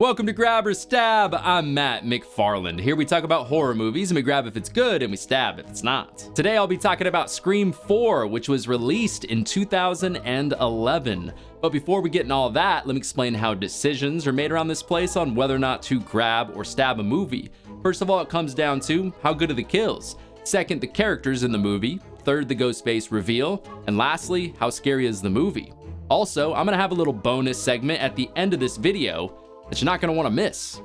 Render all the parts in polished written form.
Welcome to Grab or Stab. I'm Matt McFarland. Here we talk about horror movies and we grab if it's good and we stab if it's not. Today I'll be talking about Scream 4, which was released in 2011. But before we get into all that, let me explain how decisions are made around this place on whether or not to grab or stab a movie. First of all, it comes down to how good are the kills. Second, the characters in the movie. Third, the Ghostface reveal. And lastly, how scary is the movie? Also, I'm gonna have a little bonus segment at the end of this video that you're not going to want to miss.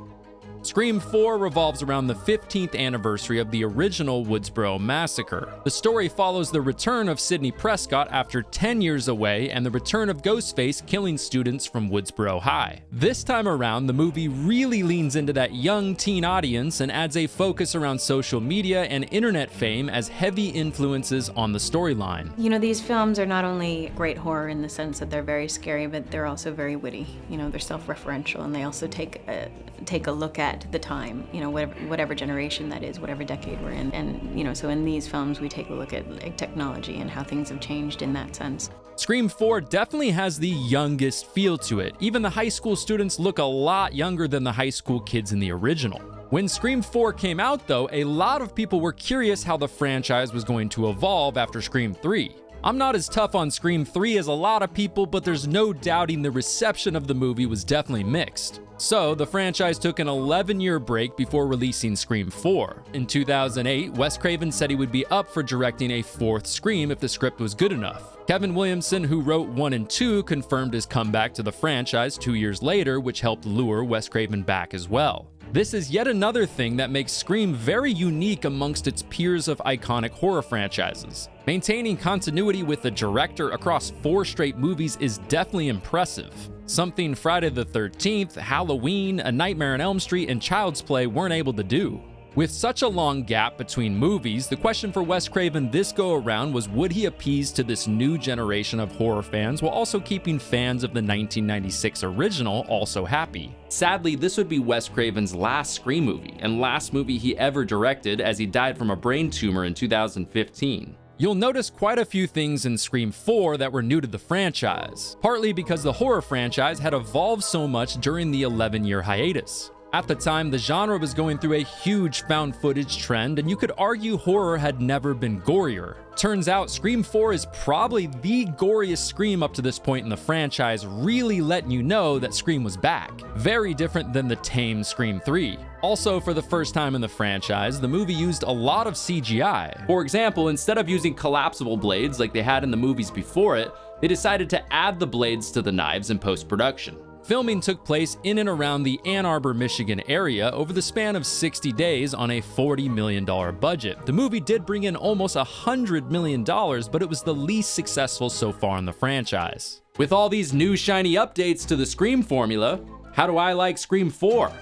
Scream 4 revolves around the 15th anniversary of the original Woodsboro massacre. The story follows the return of Sidney Prescott after 10 years away and the return of Ghostface killing students from Woodsboro High. This time around, the movie really leans into that young teen audience and adds a focus around social media and internet fame as heavy influences on the storyline. You know, these films are not only great horror in the sense that they're very scary, but they're also very witty. You know, they're self-referential, and they also take a look at the time, you know, whatever generation that is, whatever decade we're in. And, you know, so in these films, we take a look at like, technology and how things have changed in that sense. Scream 4 definitely has the youngest feel to it. Even the high school students look a lot younger than the high school kids in the original. When Scream 4 came out, though, a lot of people were curious how the franchise was going to evolve after Scream 3. I'm not as tough on Scream 3 as a lot of people, but there's no doubting the reception of the movie was definitely mixed. So, the franchise took an 11-year break before releasing Scream 4. In 2008, Wes Craven said he would be up for directing a fourth Scream if the script was good enough. Kevin Williamson, who wrote 1 and 2, confirmed his comeback to the franchise 2 years later, which helped lure Wes Craven back as well. This is yet another thing that makes Scream very unique amongst its peers of iconic horror franchises. Maintaining continuity with the director across 4 straight movies is definitely impressive. Something Friday the 13th, Halloween, A Nightmare on Elm Street, and Child's Play weren't able to do. With such a long gap between movies, the question for Wes Craven this go-around was would he appease to this new generation of horror fans while also keeping fans of the 1996 original also happy? Sadly, this would be Wes Craven's last Scream movie, and last movie he ever directed as he died from a brain tumor in 2015. You'll notice quite a few things in Scream 4 that were new to the franchise, partly because the horror franchise had evolved so much during the 11-year hiatus. At the time, the genre was going through a huge found footage trend, and you could argue horror had never been gorier. Turns out, Scream 4 is probably the goriest Scream up to this point in the franchise, really letting you know that Scream was back. Very different than the tame Scream 3. Also, for the first time in the franchise, the movie used a lot of CGI. For example, instead of using collapsible blades like they had in the movies before it, they decided to add the blades to the knives in post-production. Filming took place in and around the Ann Arbor, Michigan area over the span of 60 days on a $40 million budget. The movie did bring in almost $100 million, but it was the least successful so far in the franchise. With all these new shiny updates to the Scream formula, how do I like Scream 4?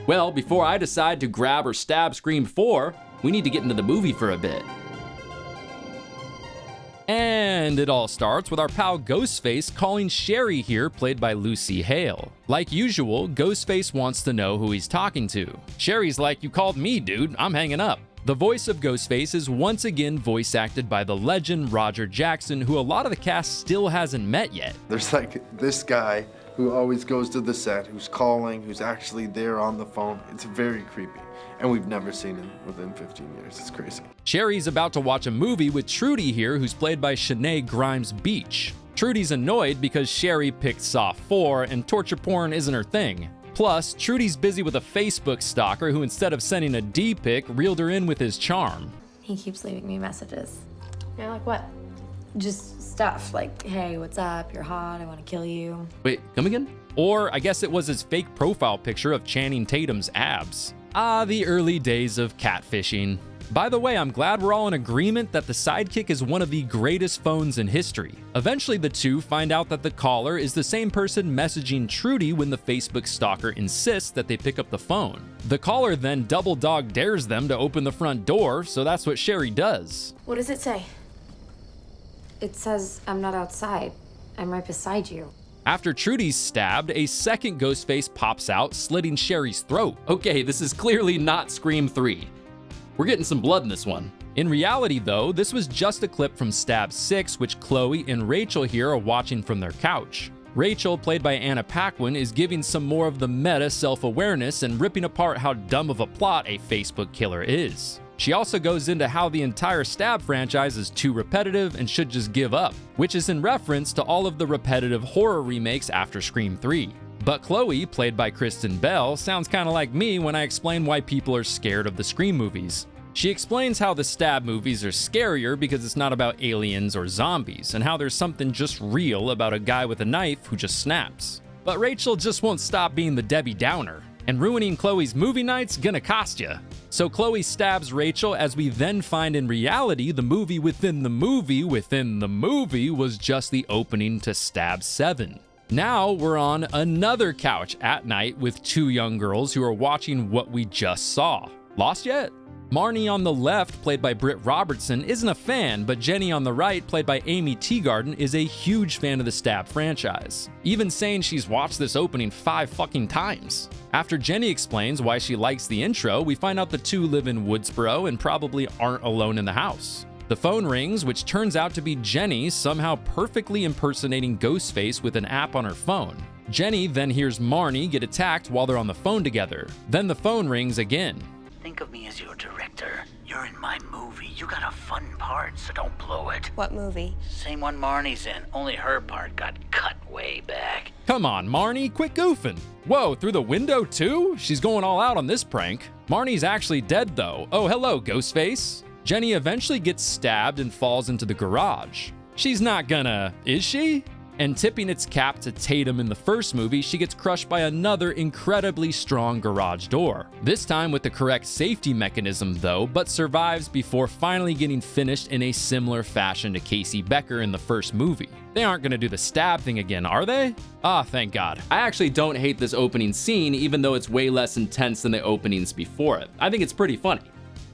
Well, before I decide to grab or stab Scream 4, we need to get into the movie for a bit. And it all starts with our pal Ghostface calling Sherry here, played by Lucy Hale. Like usual, Ghostface wants to know who he's talking to. Sherry's like, "You called me, dude, I'm hanging up." The voice of Ghostface is once again voice acted by the legend Roger Jackson, who a lot of the cast still hasn't met yet. There's like this guy who always goes to the set, who's calling, who's actually there on the phone. It's very creepy. And we've never seen him within 15 years. It's crazy. Sherry's about to watch a movie with Trudy here, who's played by Shanae Grimes Beach. Trudy's annoyed because Sherry picked Saw 4 and torture porn isn't her thing. Plus, Trudy's busy with a Facebook stalker who, instead of sending a D-pic, reeled her in with his charm. He keeps leaving me messages. Yeah, like what? Just stuff like, hey, what's up? You're hot. I want to kill you. Wait, come again? Or I guess it was his fake profile picture of Channing Tatum's abs. Ah, the early days of catfishing. By the way, I'm glad we're all in agreement that the Sidekick is one of the greatest phones in history. Eventually, the two find out that the caller is the same person messaging Trudy when the Facebook stalker insists that they pick up the phone. The caller then double dog dares them to open the front door, so that's what Sherry does. What does it say? It says I'm not outside. I'm right beside you. After Trudy's stabbed, a second Ghostface pops out, slitting Sherry's throat. Okay, this is clearly not Scream 3. We're getting some blood in this one. In reality, though, this was just a clip from Stab 6, which Chloe and Rachel here are watching from their couch. Rachel, played by Anna Paquin, is giving some more of the meta self-awareness and ripping apart how dumb of a plot a Facebook killer is. She also goes into how the entire Stab franchise is too repetitive and should just give up, which is in reference to all of the repetitive horror remakes after Scream 3. But Chloe, played by Kristen Bell, sounds kinda like me when I explain why people are scared of the Scream movies. She explains how the Stab movies are scarier because it's not about aliens or zombies, and how there's something just real about a guy with a knife who just snaps. But Rachel just won't stop being the Debbie Downer, and ruining Chloe's movie night's gonna cost ya. So Chloe stabs Rachel, as we then find in reality the movie within the movie within the movie was just the opening to Stab 7. Now we're on another couch at night with two young girls who are watching what we just saw. Lost yet? Marnie on the left, played by Britt Robertson, isn't a fan, but Jenny on the right, played by Amy Teagarden, is a huge fan of the Stab franchise, even saying she's watched this opening 5 fucking times. After Jenny explains why she likes the intro, we find out the two live in Woodsboro and probably aren't alone in the house. The phone rings, which turns out to be Jenny somehow perfectly impersonating Ghostface with an app on her phone. Jenny then hears Marnie get attacked while they're on the phone together. Then the phone rings again. Think of me as your director. You're in my movie. You got a fun part, so don't blow it. What movie? Same one Marnie's in, only her part got cut way back. Come on, Marnie, quit goofing. Whoa, through the window too? She's going all out on this prank. Marnie's actually dead though. Oh, hello, Ghostface. Jenny eventually gets stabbed and falls into the garage. She's not gonna, is she? And tipping its cap to Tatum in the first movie, she gets crushed by another incredibly strong garage door. This time with the correct safety mechanism though, but survives before finally getting finished in a similar fashion to Casey Becker in the first movie. They aren't gonna do the stab thing again, are they? Ah, thank God. I actually don't hate this opening scene, even though it's way less intense than the openings before it. I think it's pretty funny.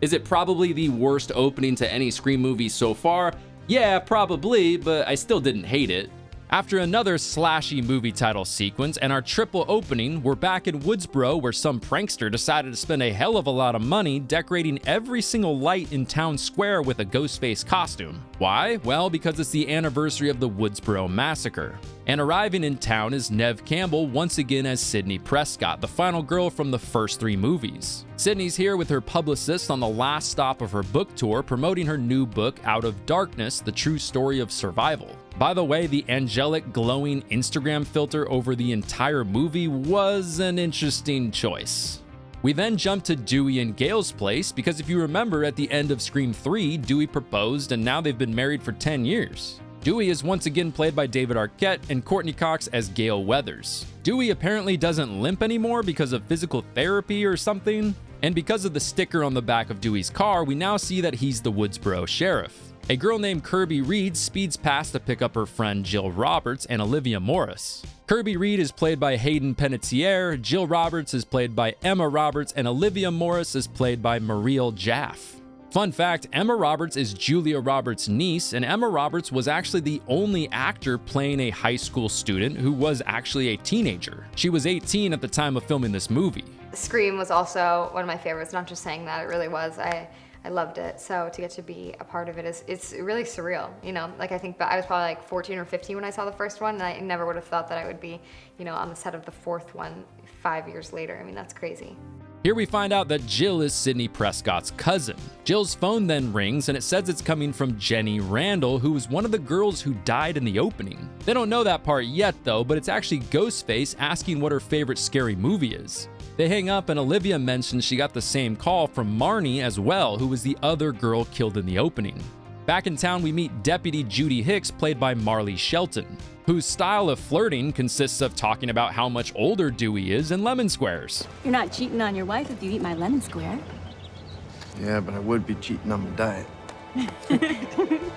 Is it probably the worst opening to any Scream movie so far? Yeah, probably, but I still didn't hate it. After another slashy movie title sequence and our triple opening, we're back in Woodsboro where some prankster decided to spend a hell of a lot of money decorating every single light in town square with a Ghostface costume. Why? Well, because it's the anniversary of the Woodsboro massacre. And arriving in town is Neve Campbell once again as Sidney Prescott, the final girl from the first 3 movies. Sidney's here with her publicist on the last stop of her book tour, promoting her new book, Out of Darkness, The True Story of Survival. By the way, the angelic glowing Instagram filter over the entire movie was an interesting choice. We then jump to Dewey and Gale's place because if you remember at the end of Scream 3, Dewey proposed and now they've been married for 10 years. Dewey is once again played by David Arquette and Courtney Cox as Gale Weathers. Dewey apparently doesn't limp anymore because of physical therapy or something, and because of the sticker on the back of Dewey's car, we now see that he's the Woodsboro sheriff. A girl named Kirby Reed speeds past to pick up her friend Jill Roberts and Olivia Morris. Kirby Reed is played by Hayden Panettiere, Jill Roberts is played by Emma Roberts, and Olivia Morris is played by Marielle Jaffe. Fun fact, Emma Roberts is Julia Roberts' niece, and Emma Roberts was actually the only actor playing a high school student who was actually a teenager. She was 18 at the time of filming this movie. Scream was also one of my favorites, not just saying that, it really was. I loved it, so to get to be a part of it it's really surreal, you know? Like I think I was probably like 14 or 15 when I saw the first one, and I never would have thought that I would be, you know, on the set of the 4th one 5 years later. I mean, that's crazy. Here we find out that Jill is Sidney Prescott's cousin. Jill's phone then rings and it says it's coming from Jenny Randall, who was one of the girls who died in the opening. They don't know that part yet though, but it's actually Ghostface asking what her favorite scary movie is. They hang up and Olivia mentions she got the same call from Marnie as well, who was the other girl killed in the opening. Back in town, we meet Deputy Judy Hicks, played by Marley Shelton, whose style of flirting consists of talking about how much older Dewey is in lemon squares. You're not cheating on your wife if you eat my lemon square. Yeah, but I would be cheating on my diet.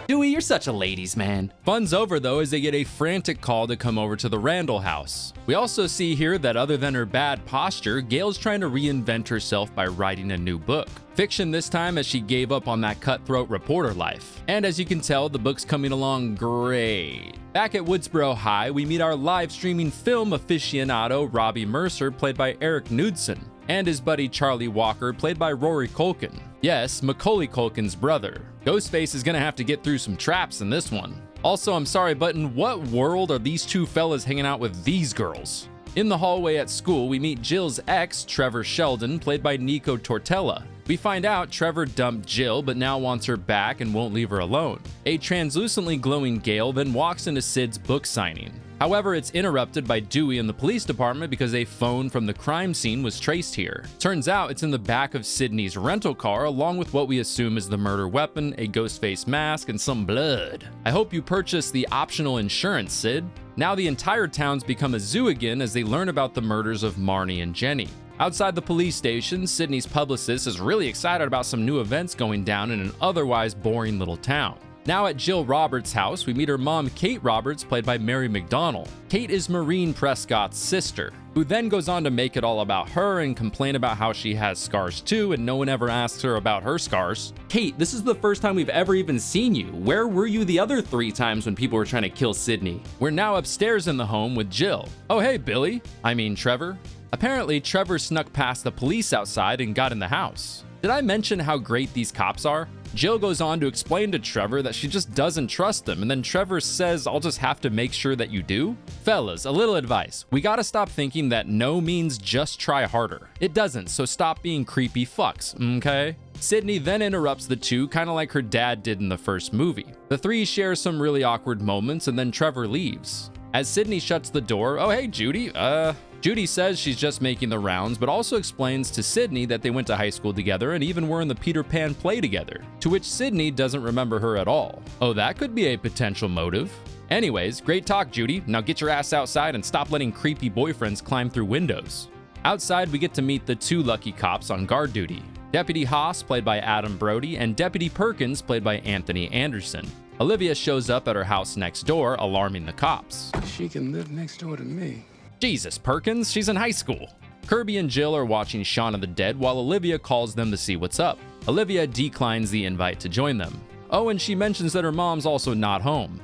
Dewey, you're such a ladies' man. Fun's over though as they get a frantic call to come over to the Randall house. We also see here that other than her bad posture, Gale's trying to reinvent herself by writing a new book. Fiction this time as she gave up on that cutthroat reporter life. And as you can tell, the book's coming along great. Back at Woodsboro High, we meet our live streaming film aficionado Robbie Mercer, played by Erik Knudsen, and his buddy Charlie Walker, played by Rory Culkin. Yes, Macaulay Culkin's brother. Ghostface is gonna have to get through some traps in this one. Also, I'm sorry, but in what world are these two fellas hanging out with these girls? In the hallway at school, we meet Jill's ex, Trevor Sheldon, played by Nico Tortorella. We find out Trevor dumped Jill, but now wants her back and won't leave her alone. A translucently glowing Gale then walks into Sid's book signing. However, it's interrupted by Dewey and the police department because a phone from the crime scene was traced here. Turns out it's in the back of Sidney's rental car, along with what we assume is the murder weapon, a Ghostface mask, and some blood. I hope you purchased the optional insurance, Sid. Now the entire town's become a zoo again as they learn about the murders of Marnie and Jenny. Outside the police station, Sidney's publicist is really excited about some new events going down in an otherwise boring little town. Now at Jill Roberts' house, we meet her mom, Kate Roberts, played by Mary McDonnell. Kate is Maureen Prescott's sister, who then goes on to make it all about her and complain about how she has scars too, and no one ever asks her about her scars. Kate, this is the first time we've ever even seen you. Where were you the other 3 times when people were trying to kill Sidney? We're now upstairs in the home with Jill. Oh hey, Trevor. Apparently, Trevor snuck past the police outside and got in the house. Did I mention how great these cops are? Jill goes on to explain to Trevor that she just doesn't trust them, and then Trevor says, I'll just have to make sure that you do? Fellas, a little advice. We gotta stop thinking that no means just try harder. It doesn't, so stop being creepy fucks, okay? Sidney then interrupts the two, kinda like her dad did in the first movie. The 3 share some really awkward moments, and then Trevor leaves. As Sidney shuts the door, oh hey Judy, Judy says she's just making the rounds, but also explains to Sidney that they went to high school together and even were in the Peter Pan play together, to which Sidney doesn't remember her at all. Oh, that could be a potential motive. Anyways, great talk, Judy. Now get your ass outside and stop letting creepy boyfriends climb through windows. Outside, we get to meet the 2 lucky cops on guard duty. Deputy Haas, played by Adam Brody, and Deputy Perkins, played by Anthony Anderson. Olivia shows up at her house next door, alarming the cops. She can live next door to me. Jesus, Perkins, she's in high school. Kirby and Jill are watching Shaun of the Dead while Olivia calls them to see what's up. Olivia declines the invite to join them. Oh, and she mentions that her mom's also not home.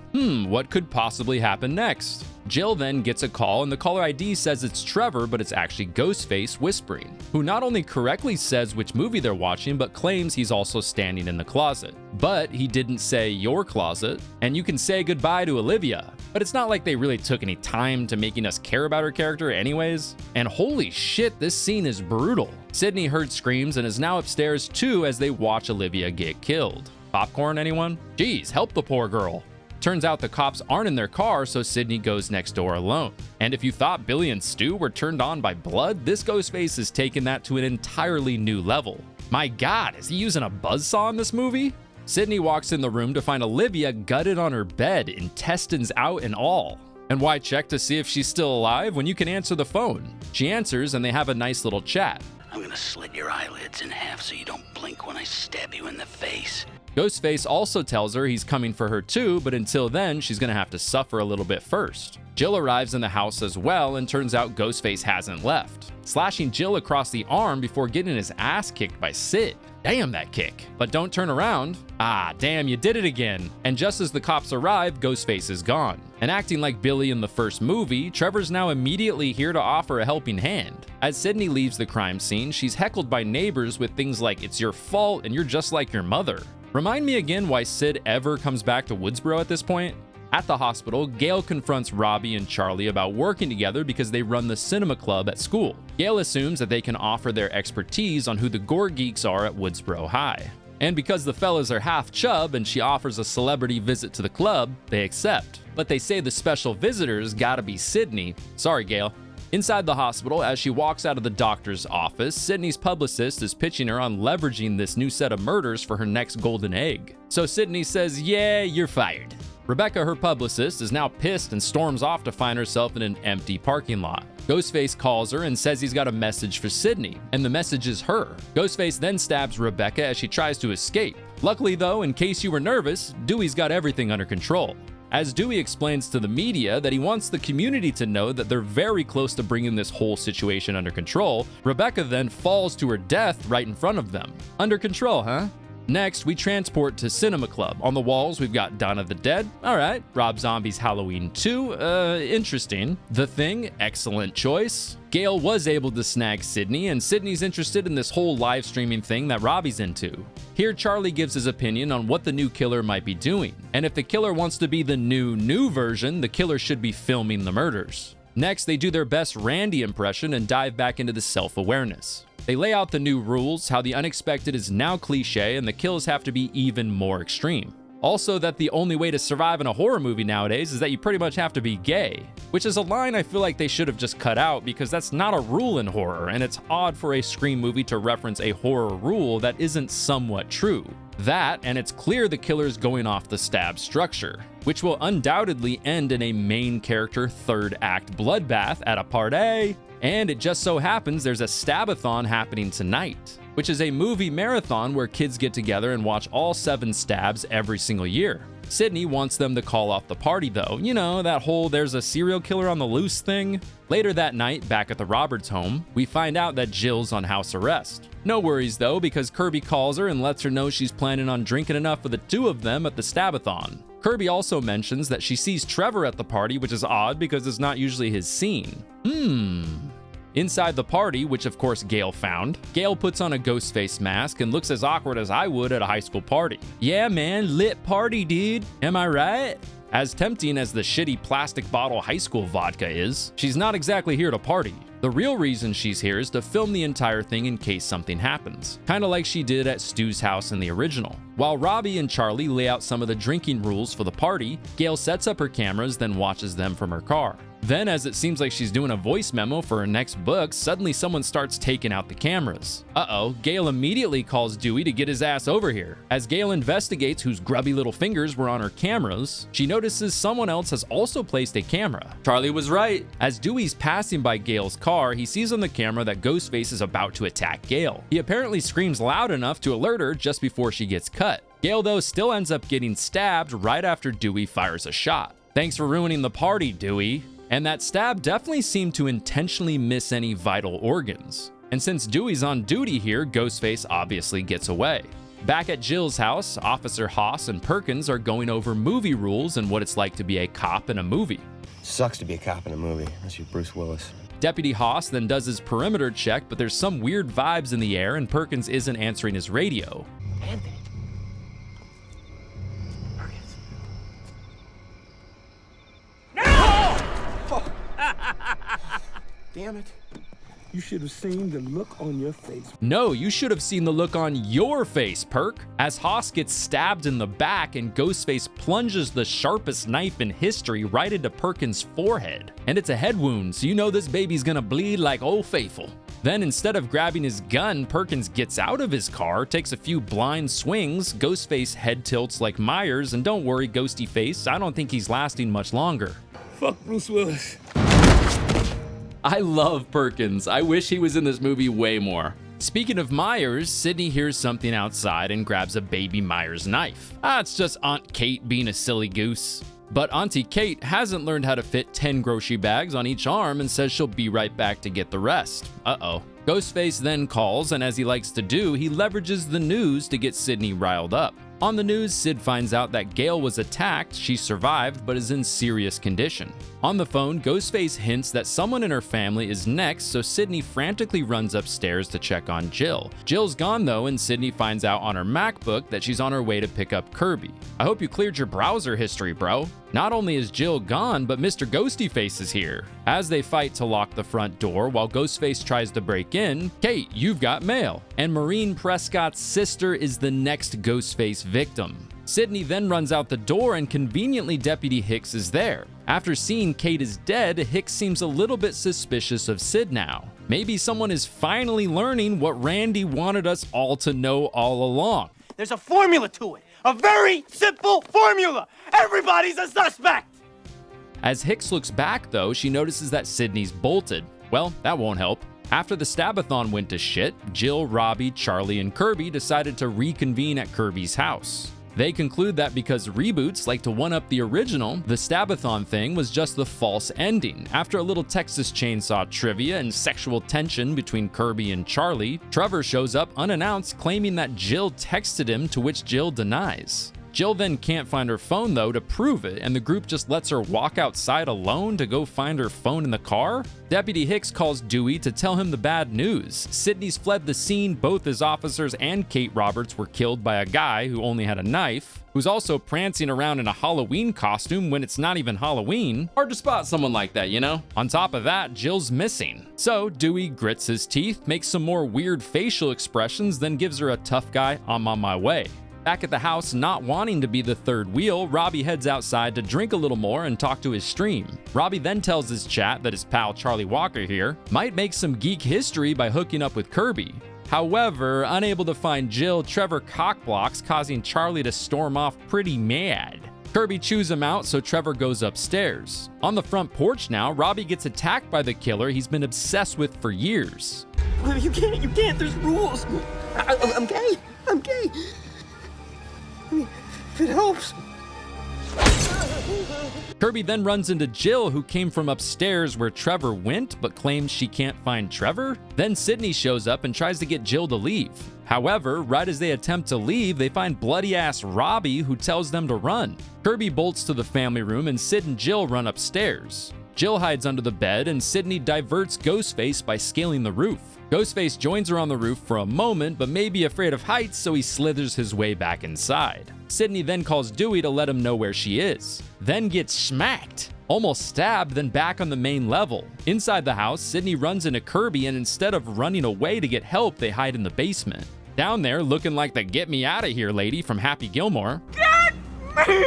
What could possibly happen next? Jill then gets a call and the caller ID says it's Trevor, but it's actually Ghostface whispering, who not only correctly says which movie they're watching, but claims he's also standing in the closet. But he didn't say your closet, and you can say goodbye to Olivia. But it's not like they really took any time to making us care about her character anyways. And holy shit, this scene is brutal. Sidney heard screams and is now upstairs too as they watch Olivia get killed. Popcorn, anyone? Geez, help the poor girl. Turns out the cops aren't in their car, so Sidney goes next door alone. And if you thought Billy and Stu were turned on by blood, this Ghostface has taken that to an entirely new level. My god, is he using a buzzsaw in this movie? Sidney walks in the room to find Olivia gutted on her bed, intestines out and all. And why check to see if she's still alive when you can answer the phone? She answers and they have a nice little chat. I'm gonna slit your eyelids in half so you don't blink when I stab you in the face. Ghostface also tells her he's coming for her too, but until then, she's gonna have to suffer a little bit first. Jill arrives in the house as well, and turns out Ghostface hasn't left, slashing Jill across the arm before getting his ass kicked by Sid. Damn that kick. But don't turn around. Ah, damn, you did it again. And just as the cops arrive, Ghostface is gone. And acting like Billy in the first movie, Trevor's now immediately here to offer a helping hand. As Sidney leaves the crime scene, she's heckled by neighbors with things like, it's your fault and you're just like your mother. Remind me again why Sid ever comes back to Woodsboro at this point? At the hospital, Gale confronts Robbie and Charlie about working together because they run the cinema club at school. Gale assumes that they can offer their expertise on who the gore geeks are at Woodsboro High. And because the fellas are half chub and she offers a celebrity visit to the club, they accept. But they say the special visitors gotta be Sidney. Sorry, Gale. Inside the hospital, as she walks out of the doctor's office, Sidney's publicist is pitching her on leveraging this new set of murders for her next golden egg. So Sidney says, yeah, you're fired. Rebecca, her publicist, is now pissed and storms off to find herself in an empty parking lot. Ghostface calls her and says he's got a message for Sidney, and the message is her. Ghostface then stabs Rebecca as she tries to escape. Luckily though, in case you were nervous, Dewey's got everything under control. As Dewey explains to the media that he wants the community to know that they're very close to bringing this whole situation under control, Rebecca then falls to her death right in front of them. Under control, huh? Next, we transport to Cinema Club. On the walls, we've got Dawn of the Dead. All right. Rob Zombie's Halloween 2. Interesting. The Thing. Excellent choice. Gale was able to snag Sidney, and Sidney's interested in this whole live streaming thing that Robbie's into. Here, Charlie gives his opinion on what the new killer might be doing. And if the killer wants to be the new version, the killer should be filming the murders. Next, they do their best Randy impression and dive back into the self-awareness. They lay out the new rules, how the unexpected is now cliche and the kills have to be even more extreme. Also, that the only way to survive in a horror movie nowadays is that you pretty much have to be gay, which is a line I feel like they should have just cut out because that's not a rule in horror, and it's odd for a Scream movie to reference a horror rule that isn't somewhat true. That, and it's clear the killer's going off the stab structure, which will undoubtedly end in a main character third act bloodbath at a party. And it just so happens there's a stabathon happening tonight, which is a movie marathon where kids get together and watch all 7 stabs every single year. Sidney wants them to call off the party though, you know, that whole there's a serial killer on the loose thing. Later that night, back at the Roberts home, we find out that Jill's on house arrest. No worries though, because Kirby calls her and lets her know she's planning on drinking enough for the 2 of them at the stabathon. Kirby also mentions that she sees Trevor at the party, which is odd because it's not usually his scene. Inside the party, which of course Gale found, Gale puts on a Ghostface mask and looks as awkward as I would at a high school party. Yeah man, lit party dude, am I right? As tempting as the shitty plastic bottle high school vodka is, she's not exactly here to party. The real reason she's here is to film the entire thing in case something happens, kinda like she did at Stu's house in the original. While Robbie and Charlie lay out some of the drinking rules for the party, Gale sets up her cameras, then watches them from her car. Then, as it seems like she's doing a voice memo for her next book, suddenly someone starts taking out the cameras. Uh-oh, Gale immediately calls Dewey to get his ass over here. As Gale investigates whose grubby little fingers were on her cameras, she notices someone else has also placed a camera. Charlie was right. As Dewey's passing by Gale's car, he sees on the camera that Ghostface is about to attack Gale. He apparently screams loud enough to alert her just before she gets cut. Gale, though, still ends up getting stabbed right after Dewey fires a shot. Thanks for ruining the party, Dewey. And that stab definitely seemed to intentionally miss any vital organs. And since Dewey's on duty here, Ghostface obviously gets away. Back at Jill's house, Officer Haas and Perkins are going over movie rules and what it's like to be a cop in a movie. Sucks to be a cop in a movie, unless you're Bruce Willis. Deputy Haas then does his perimeter check, but there's some weird vibes in the air and Perkins isn't answering his radio. Anthony. Damn it. You should have seen the look on your face. No, you should have seen the look on your face, Perk, as Haas gets stabbed in the back and Ghostface plunges the sharpest knife in history right into Perkins' forehead. And it's a head wound, so you know this baby's gonna bleed like Old Faithful. Then instead of grabbing his gun, Perkins gets out of his car, takes a few blind swings, Ghostface head tilts like Myers, and don't worry, Ghosty Face, I don't think he's lasting much longer. Fuck Bruce Willis. I love Perkins. I wish he was in this movie way more. Speaking of Myers, Sidney hears something outside and grabs a baby Myers knife. It's just Aunt Kate being a silly goose. But Auntie Kate hasn't learned how to fit 10 grocery bags on each arm and says she'll be right back to get the rest. Uh-oh. Ghostface then calls, and as he likes to do, he leverages the news to get Sidney riled up. On the news, Sid finds out that Gale was attacked, she survived, but is in serious condition. On the phone, Ghostface hints that someone in her family is next, so Sidney frantically runs upstairs to check on Jill. Jill's gone though, and Sidney finds out on her MacBook that she's on her way to pick up Kirby. I hope you cleared your browser history, bro. Not only is Jill gone, but Mr. Ghostyface is here. As they fight to lock the front door while Ghostface tries to break in, Kate, you've got mail. And Maureen Prescott's sister is the next Ghostface victim. Sidney then runs out the door and conveniently Deputy Hicks is there. After seeing Kate is dead, Hicks seems a little bit suspicious of Sid now. Maybe someone is finally learning what Randy wanted us all to know all along. There's a formula to it. A very simple formula. Everybody's a suspect. As Hicks looks back though, she notices that Sidney's bolted. Well, that won't help. After the stabathon went to shit, Jill, Robbie, Charlie, and Kirby decided to reconvene at Kirby's house. They conclude that because reboots like to one-up the original, the Stabathon thing was just the false ending. After a little Texas Chainsaw trivia and sexual tension between Kirby and Charlie, Trevor shows up unannounced claiming that Jill texted him, to which Jill denies. Jill then can't find her phone though to prove it, and the group just lets her walk outside alone to go find her phone in the car? Deputy Hicks calls Dewey to tell him the bad news. Sidney's fled the scene, both his officers and Kate Roberts were killed by a guy who only had a knife, who's also prancing around in a Halloween costume when it's not even Halloween. Hard to spot someone like that, you know? On top of that, Jill's missing. So Dewey grits his teeth, makes some more weird facial expressions, then gives her a tough guy, I'm on my way. Back at the house, not wanting to be the third wheel, Robbie heads outside to drink a little more and talk to his stream. Robbie then tells his chat that his pal Charlie Walker here might make some geek history by hooking up with Kirby. However, unable to find Jill, Trevor cockblocks, causing Charlie to storm off pretty mad. Kirby chews him out, so Trevor goes upstairs. On the front porch now, Robbie gets attacked by the killer he's been obsessed with for years. You can't, there's rules. I'm gay. If it helps. Kirby then runs into Jill, who came from upstairs where Trevor went, but claims she can't find Trevor. Then Sidney shows up and tries to get Jill to leave. However, right as they attempt to leave, they find bloody-ass Robbie, who tells them to run. Kirby bolts to the family room, and Sid and Jill run upstairs. Jill hides under the bed, and Sidney diverts Ghostface by scaling the roof. Ghostface joins her on the roof for a moment, but may be afraid of heights, so he slithers his way back inside. Sidney then calls Dewey to let him know where she is, then gets smacked. Almost stabbed, then back on the main level. Inside the house, Sidney runs into Kirby, and instead of running away to get help, they hide in the basement. Down there, looking like the get me out of here lady from Happy Gilmore. Get me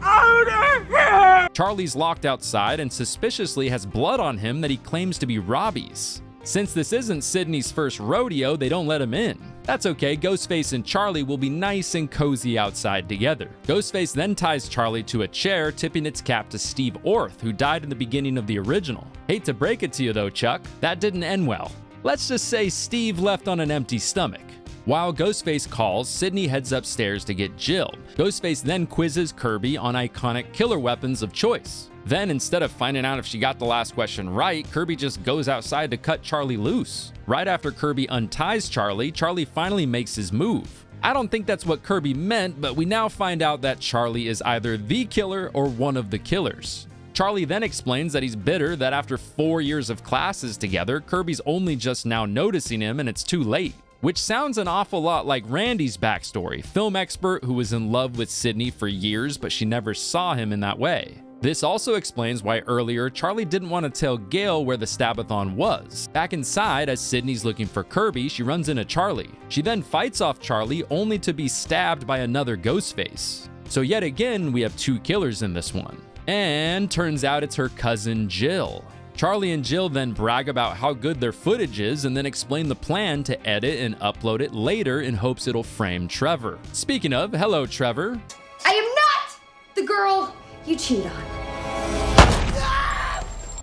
out of here! Charlie's locked outside and suspiciously has blood on him that he claims to be Robbie's. Since this isn't Sidney's first rodeo, they don't let him in. That's okay, Ghostface and Charlie will be nice and cozy outside together. Ghostface then ties Charlie to a chair, tipping its cap to Steve Orth, who died in the beginning of the original. Hate to break it to you though, Chuck, that didn't end well. Let's just say Steve left on an empty stomach. While Ghostface calls, Sidney heads upstairs to get Jill. Ghostface then quizzes Kirby on iconic killer weapons of choice. Then, instead of finding out if she got the last question right, Kirby just goes outside to cut Charlie loose. Right after Kirby unties Charlie, Charlie finally makes his move. I don't think that's what Kirby meant, but we now find out that Charlie is either the killer or one of the killers. Charlie then explains that he's bitter that after 4 years of classes together, Kirby's only just now noticing him and it's too late. Which sounds an awful lot like Randy's backstory, film expert who was in love with Sidney for years but she never saw him in that way. This also explains why earlier Charlie didn't want to tell Gale where the Stabathon was. Back inside, as Sidney's looking for Kirby, she runs into Charlie. She then fights off Charlie only to be stabbed by another Ghostface. So yet again, we have two killers in this one. And turns out it's her cousin Jill. Charlie and Jill then brag about how good their footage is and then explain the plan to edit and upload it later in hopes it'll frame Trevor. Speaking of, hello Trevor. I am not the girl you cheat on.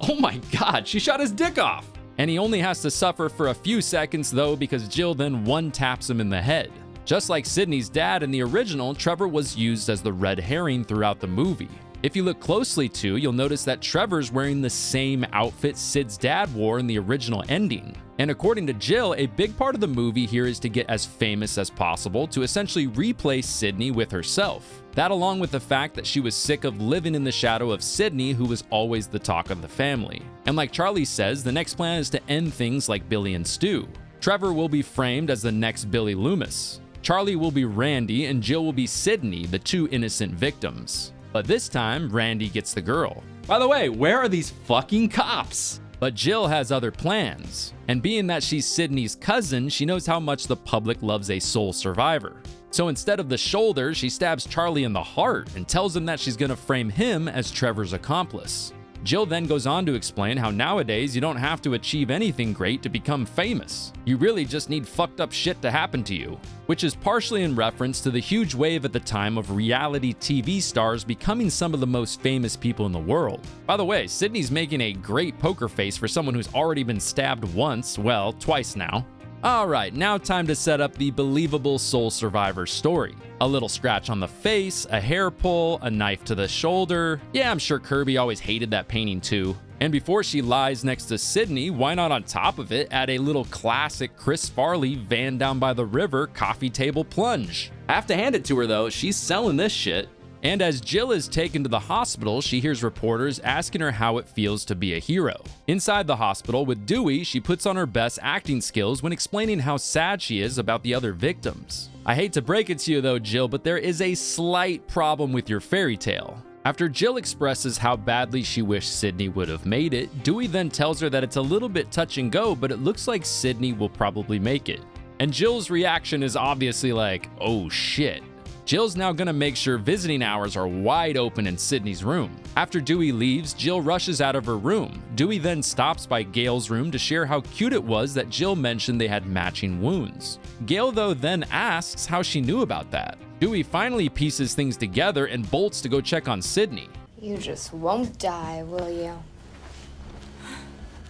Oh my god, she shot his dick off! And he only has to suffer for a few seconds though because Jill then one-taps him in the head. Just like Sidney's dad in the original, Trevor was used as the red herring throughout the movie. If you look closely too, you'll notice that Trevor's wearing the same outfit Sid's dad wore in the original ending. And according to Jill, a big part of the movie here is to get as famous as possible to essentially replace Sidney with herself. That along with the fact that she was sick of living in the shadow of Sidney, who was always the talk of the family. And like Charlie says, the next plan is to end things like Billy and Stu. Trevor will be framed as the next Billy Loomis. Charlie will be Randy and Jill will be Sidney, the two innocent victims. But this time, Randy gets the girl. By the way, where are these fucking cops? But Jill has other plans. And being that she's Sidney's cousin, she knows how much the public loves a sole survivor. So instead of the shoulder, she stabs Charlie in the heart and tells him that she's gonna frame him as Trevor's accomplice. Jill then goes on to explain how nowadays you don't have to achieve anything great to become famous. You really just need fucked up shit to happen to you, which is partially in reference to the huge wave at the time of reality TV stars becoming some of the most famous people in the world. By the way, Sidney's making a great poker face for someone who's already been stabbed once, well, twice now. Alright, now time to set up the believable sole survivor story. A little scratch on the face, a hair pull, a knife to the shoulder. Yeah, I'm sure Kirby always hated that painting too. And before she lies next to Sidney, why not on top of it add a little classic Chris Farley van down by the river coffee table plunge? Have to hand it to her though, she's selling this shit. And as Jill is taken to the hospital, she hears reporters asking her how it feels to be a hero. Inside the hospital with Dewey, she puts on her best acting skills when explaining how sad she is about the other victims. I hate to break it to you though, Jill, but there is a slight problem with your fairy tale. After Jill expresses how badly she wished Sidney would have made it, Dewey then tells her that it's a little bit touch and go, but it looks like Sidney will probably make it. And Jill's reaction is obviously like, oh shit. Jill's now gonna make sure visiting hours are wide open in Sidney's room. After Dewey leaves, Jill rushes out of her room. Dewey then stops by Gale's room to share how cute it was that Jill mentioned they had matching wounds. Gale though then asks how she knew about that. Dewey finally pieces things together and bolts to go check on Sidney. You just won't die, will you?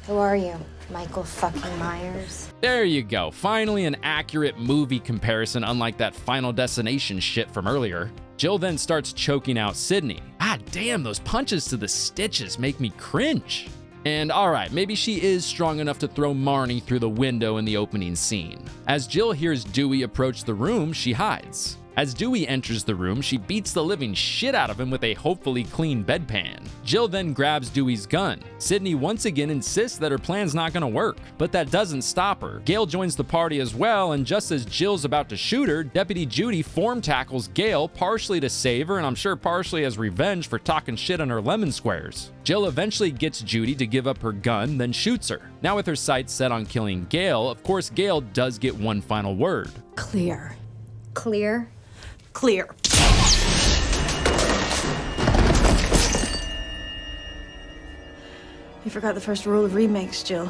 Who are you? Michael fucking Myers? There you go, finally an accurate movie comparison unlike that Final Destination shit from earlier. Jill then starts choking out Sidney. Ah damn, those punches to the stitches make me cringe. And alright, maybe she is strong enough to throw Marnie through the window in the opening scene. As Jill hears Dewey approach the room, she hides. As Dewey enters the room, she beats the living shit out of him with a hopefully clean bedpan. Jill then grabs Dewey's gun. Sidney once again insists that her plan's not gonna work, but that doesn't stop her. Gale joins the party as well, and just as Jill's about to shoot her, Deputy Judy form tackles Gale, partially to save her, and I'm sure partially as revenge for talking shit on her lemon squares. Jill eventually gets Judy to give up her gun, then shoots her. Now with her sights set on killing Gale, of course Gale does get one final word. Clear. Clear? Clear. You forgot the first rule of remakes, Jill.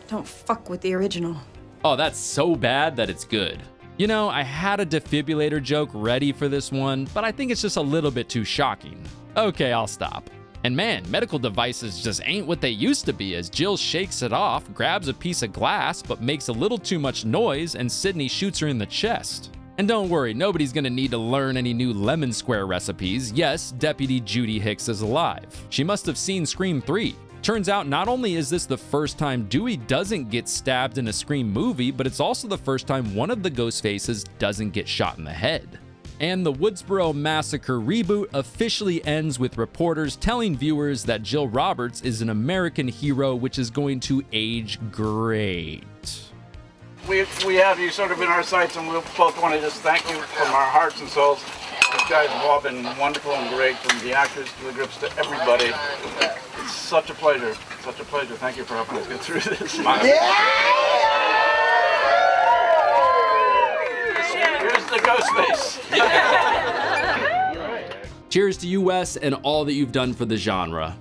Don't fuck with the original. Oh, that's so bad that it's good. You know, I had a defibrillator joke ready for this one, but I think it's just a little bit too shocking. Okay, I'll stop. And man, medical devices just ain't what they used to be as Jill shakes it off, grabs a piece of glass, but makes a little too much noise, and Sidney shoots her in the chest. And don't worry, nobody's gonna need to learn any new lemon square recipes. Yes, Deputy Judy Hicks is alive. She must have seen Scream 3. Turns out not only is this the first time Dewey doesn't get stabbed in a Scream movie, but it's also the first time one of the Ghostfaces doesn't get shot in the head. And the Woodsboro Massacre reboot officially ends with reporters telling viewers that Jill Roberts is an American hero, which is going to age great. We have you sort of in our sights, and we both want to just thank you from our hearts and souls. You guys have all been wonderful and great, from the actors to the groups to everybody. It's such a pleasure. Such a pleasure. Thank you for helping us get through this. Here's the Ghostface. Cheers to you, Wes, and all that you've done for the genre.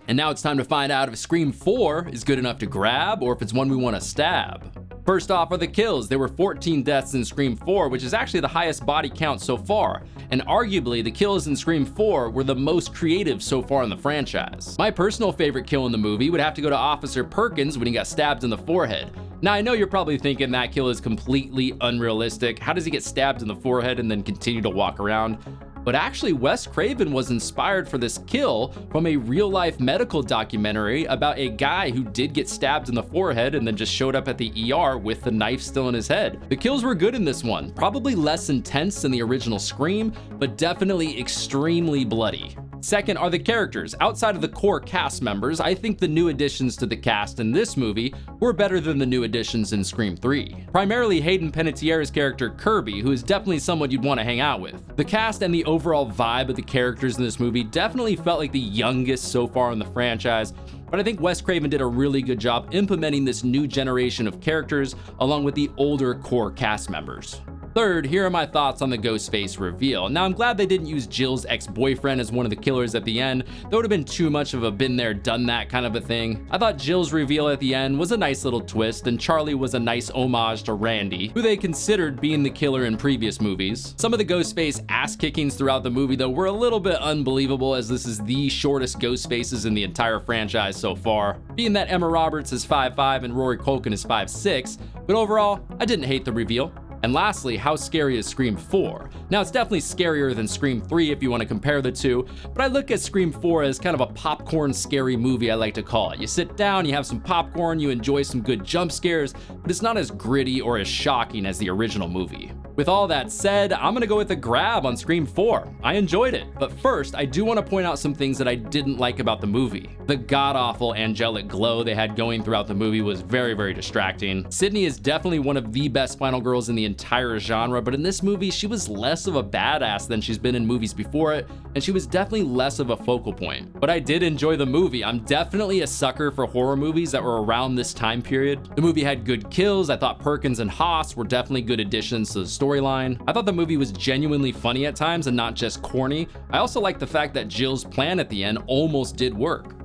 And now it's time to find out if Scream 4 is good enough to grab or if it's one we want to stab. First off are the kills. There were 14 deaths in Scream 4, which is actually the highest body count so far. And arguably, the kills in Scream 4 were the most creative so far in the franchise. My personal favorite kill in the movie would have to go to Officer Perkins when he got stabbed in the forehead. Now, I know you're probably thinking that kill is completely unrealistic. How does he get stabbed in the forehead and then continue to walk around? But actually, Wes Craven was inspired for this kill from a real-life medical documentary about a guy who did get stabbed in the forehead and then just showed up at the ER with the knife still in his head. The kills were good in this one, probably less intense than the original Scream, but definitely extremely bloody. Second are the characters. Outside of the core cast members, I think the new additions to the cast in this movie were better than the new additions in Scream 3. Primarily Hayden Panettiere's character Kirby, who is definitely someone you'd want to hang out with. The cast and the overall vibe of the characters in this movie definitely felt like the youngest so far in the franchise, but I think Wes Craven did a really good job implementing this new generation of characters along with the older core cast members. Third, here are my thoughts on the Ghostface reveal. Now, I'm glad they didn't use Jill's ex-boyfriend as one of the killers at the end. That would have been too much of a been there, done that kind of a thing. I thought Jill's reveal at the end was a nice little twist, and Charlie was a nice homage to Randy, who they considered being the killer in previous movies. Some of the Ghostface ass-kickings throughout the movie, though, were a little bit unbelievable, as this is the shortest Ghostfaces in the entire franchise so far. Being that Emma Roberts is 5'5" and Rory Culkin is 5'6", but overall, I didn't hate the reveal. And lastly, how scary is Scream 4? Now, it's definitely scarier than Scream 3 if you want to compare the two, but I look at Scream 4 as kind of a popcorn scary movie, I like to call it. You sit down, you have some popcorn, you enjoy some good jump scares, but it's not as gritty or as shocking as the original movie. With all that said, I'm gonna go with a grab on Scream 4. I enjoyed it, but first, I do want to point out some things that I didn't like about the movie. The god-awful angelic glow they had going throughout the movie was very, very distracting. Sidney is definitely one of the best final girls in the entire genre, but in this movie, she was less of a badass than she's been in movies before it, and she was definitely less of a focal point. But I did enjoy the movie. I'm definitely a sucker for horror movies that were around this time period. The movie had good kills. I thought Perkins and Haas were definitely good additions to the storyline. I thought the movie was genuinely funny at times and not just corny. I also like the fact that Jill's plan at the end almost did work.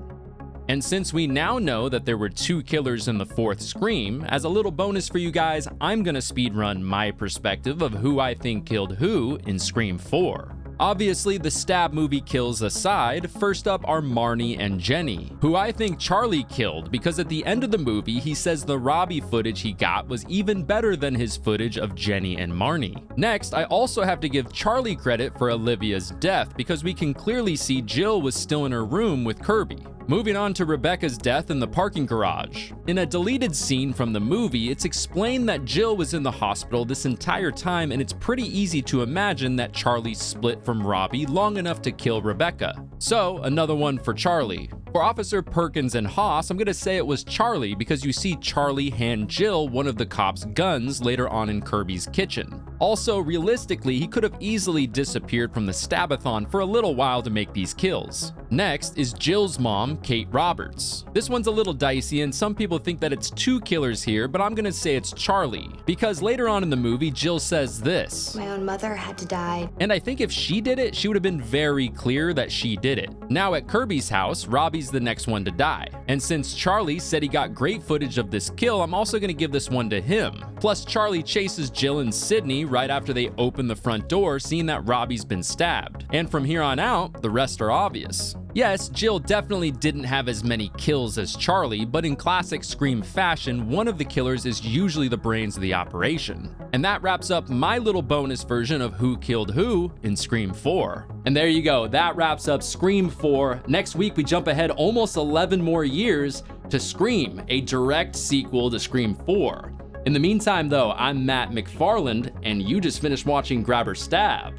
And since we now know that there were 2 killers in the 4th Scream, as a little bonus for you guys, I'm gonna speedrun my perspective of who I think killed who in Scream 4. Obviously, the stab movie kills aside, first up are Marnie and Jenny, who I think Charlie killed because at the end of the movie, he says the Robbie footage he got was even better than his footage of Jenny and Marnie. Next, I also have to give Charlie credit for Olivia's death because we can clearly see Jill was still in her room with Kirby. Moving on to Rebecca's death in the parking garage. In a deleted scene from the movie, it's explained that Jill was in the hospital this entire time, and it's pretty easy to imagine that Charlie split from Robbie long enough to kill Rebecca. So, another one for Charlie. For Officer Perkins and Haas, I'm gonna say it was Charlie because you see Charlie hand Jill one of the cops' guns later on in Kirby's kitchen. Also, realistically, he could have easily disappeared from the Stabathon for a little while to make these kills. Next is Jill's mom, Kate Roberts. This one's a little dicey and some people think that it's 2 killers here, but I'm gonna say it's Charlie. Because later on in the movie, Jill says this: "My own mother had to die." And I think if she did it, she would have been very clear that she did it. Now at Kirby's house, Robbie's the next one to die. And since Charlie said he got great footage of this kill, I'm also gonna give this one to him. Plus, Charlie chases Jill and Sidney right after they open the front door, seeing that Robbie's been stabbed. And from here on out, the rest are obvious. Yes, Jill definitely didn't have as many kills as Charlie, but in classic Scream fashion, one of the killers is usually the brains of the operation. And that wraps up my little bonus version of who killed who in Scream 4. And there you go, that wraps up Scream 4. Next week, we jump ahead almost 11 more years to Scream, a direct sequel to Scream 4. In the meantime, though, I'm Matt McFarland, and you just finished watching Grab or Stab.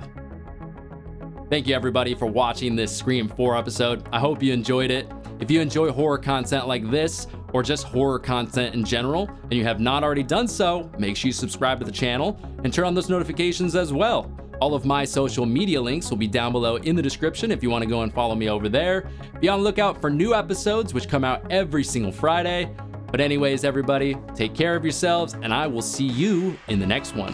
Thank you everybody for watching this Scream 4 episode. I hope you enjoyed it. If you enjoy horror content like this, or just horror content in general, and you have not already done so, make sure you subscribe to the channel and turn on those notifications as well. All of my social media links will be down below in the description if you want to go and follow me over there. Be on the lookout for new episodes, which come out every single Friday. But anyways, everybody, take care of yourselves, and I will see you in the next one.